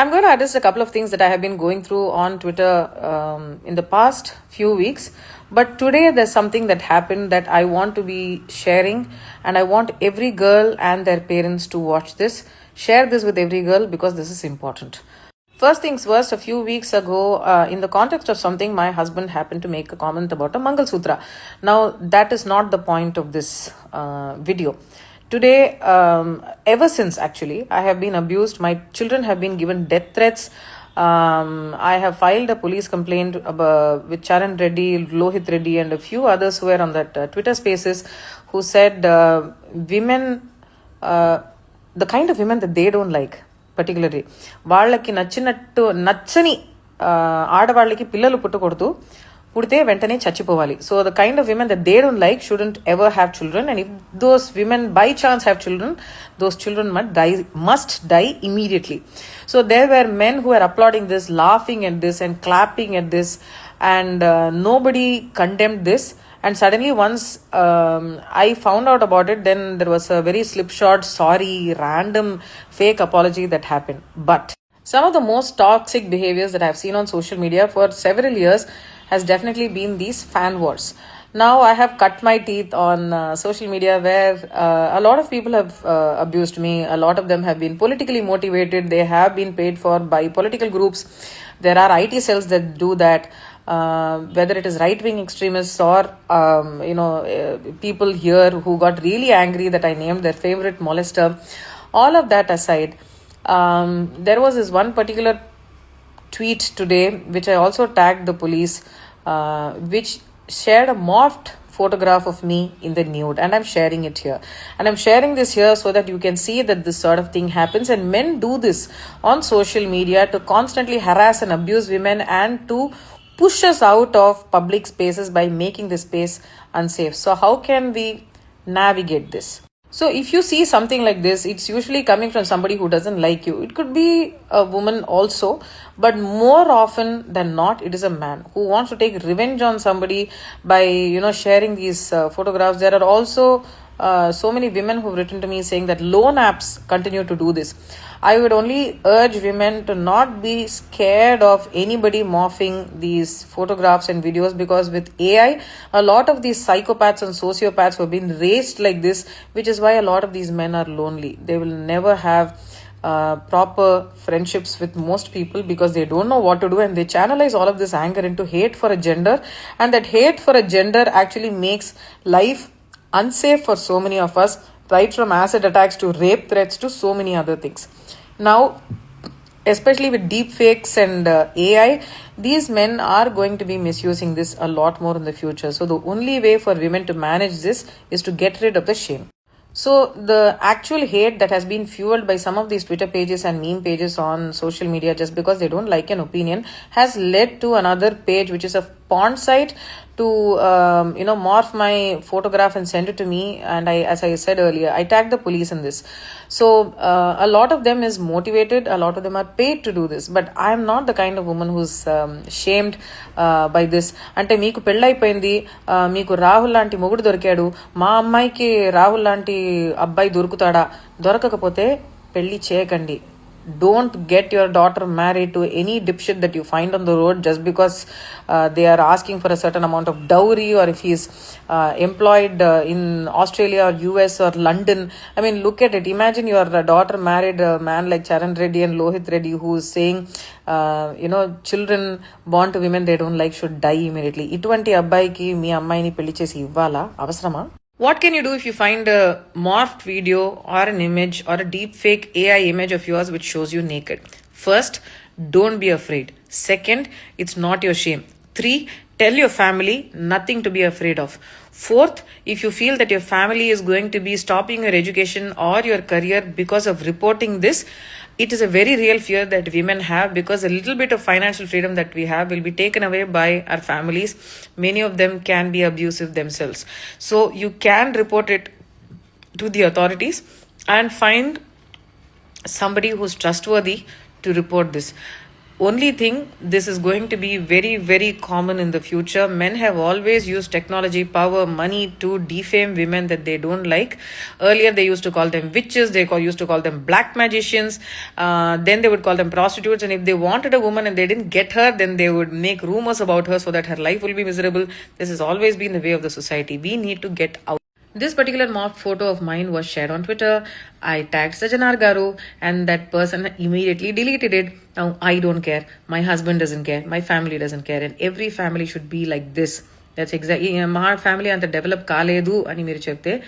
I'm going to address a couple of things that I have been going through on Twitter in the past few weeks. But today there's something that happened that I want to be sharing, and I want every girl and their parents to watch this. Share this with every girl because this is important. First things first, a few weeks ago, in the context of something, my husband happened to make a comment about a Mangal Sutra. Now, that is not the point of this video. Today, ever since actually, I have been abused. My children have been given death threats. I have filed a police complaint with Charan Reddy, Lohit Reddy, and a few others who were on that Twitter spaces who said women, the kind of women that they don't like, particularly వాళ్ళకి నచ్చని ఆడవాళ్ళకి పిల్లలు పుట్టకూడదు, పుడితే వెంటనే చచ్చిపోవాలి. So the kind of women that they don't like shouldn't ever have children, and if those women by chance have children, those children must die immediately. So there were men who were applauding this, laughing at this and clapping at this, and nobody condemned this. And suddenly once I found out about it, then there was a very slipshod, sorry, random fake apology that happened. But some of the most toxic behaviors that I've seen on social media for several years has definitely been these fan wars. Now I have cut my teeth on social media where a lot of people have abused me. A lot of them have been politically motivated. They have been paid for by political groups. There are IT cells that do that. Whether it is right-wing extremists or people here who got really angry that I named their favorite molester. All of that aside, there was this one particular tweet today which I also tagged the police, which shared a morphed photograph of me in the nude, and I'm sharing it here. And I'm sharing this here so that you can see that this sort of thing happens, and men do this on social media to constantly harass and abuse women and to push us out of public spaces by making the space unsafe. So how can we navigate this? So if you see something like this, it's usually coming from somebody who doesn't like you. It could be a woman also, but more often than not, it is a man who wants to take revenge on somebody by, sharing these photographs. There are also so many women who've written to me saying that loan apps continue to do this. I would only urge women to not be scared of anybody morphing these photographs and videos, because with AI, a lot of these psychopaths and sociopaths have been raised like this, which is why a lot of these men are lonely. They will never have proper friendships with most people because they don't know what to do, and they channelize all of this anger into hate for a gender, and that hate for a gender actually makes life unsafe for so many of us, right from acid attacks to rape threats to so many other things. Now, especially with deep fakes and AI, these men are going to be misusing this a lot more in the future. So the only way for women to manage this is to get rid of the shame. So the actual hate that has been fueled by some of these Twitter pages and meme pages on social media just because they don't like an opinion has led to another page, which is a porn site, to morph my photograph and send it to me. And as I said earlier, I tagged the police in this. So a lot of them is motivated, a lot of them are paid to do this, but I am not the kind of woman who's shamed by this. Ante meeku పెళ్ళైపోయింది, మీకు రాహుల్ లాంటి మొగుడు దొరికాడు, మా అమ్మాయికి రాహుల్ లాంటి అబ్బాయి దొరుకుతాడా? దొరకకపోతే పెళ్లి చేయకండి. Don't get your daughter married to any dipshit that you find on the road just because they are asking for a certain amount of dowry, or if he is employed in Australia or US or London. I mean, look at it. Imagine your daughter married a man like Charan Reddy and Lohit Reddy, who is saying, children born to women they don't like should die immediately. Itvanti abbayiki mee ammayini pelli chesi ivvala avasarama? What can you do if you find a morphed video or an image or a deep fake AI image of yours which shows you naked? First, don't be afraid. Second, it's not your shame. 3, tell your family, nothing to be afraid of. Fourth, if you feel that your family is going to be stopping your education or your career because of reporting this, it is a very real fear that women have, because a little bit of financial freedom that we have will be taken away by our families. Many of them can be abusive themselves. So you can report it to the authorities and find somebody who's trustworthy to report this. only thing, this is going to be very, very common in the future. Men have always used technology, power, money to defame women that they don't like. Earlier they used to call them witches, used to call them black magicians, then they would call them prostitutes, and if they wanted a woman and they didn't get her, then they would make rumors about her so that her life will be miserable. This has always been the way of the society. We need to get out. This particular mock photo of mine was shared on Twitter. I tagged Sajanar Garu, and that person immediately deleted it. Now, I don't care. My husband doesn't care. My family doesn't care. And every family should be like this. That's exactly. My family and the develop kaledu ani meer chepte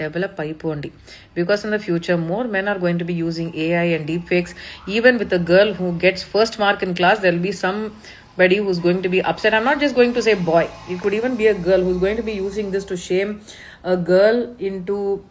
develop అయిపోండి. Because in the future, more men are going to be using AI and deepfakes. Even with a girl who gets first mark in class, there will be somebody who's going to be upset. I'm not just going to say boy. It could even be a girl who's going to be using this to shame a girl into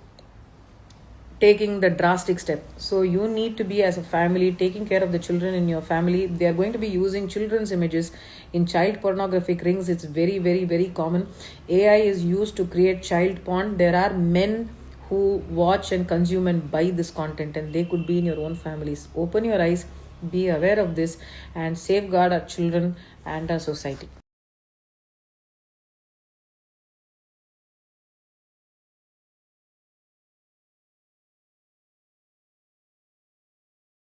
taking the drastic step. So you need to be, as a family, taking care of the children in your family. They are going to be using children's images in child pornographic rings. It's very, very, very common. AI is used to create child porn. There are men who watch and consume and buy this content, and they could be in your own families. Open your eyes, be aware of this, and safeguard our children and our society.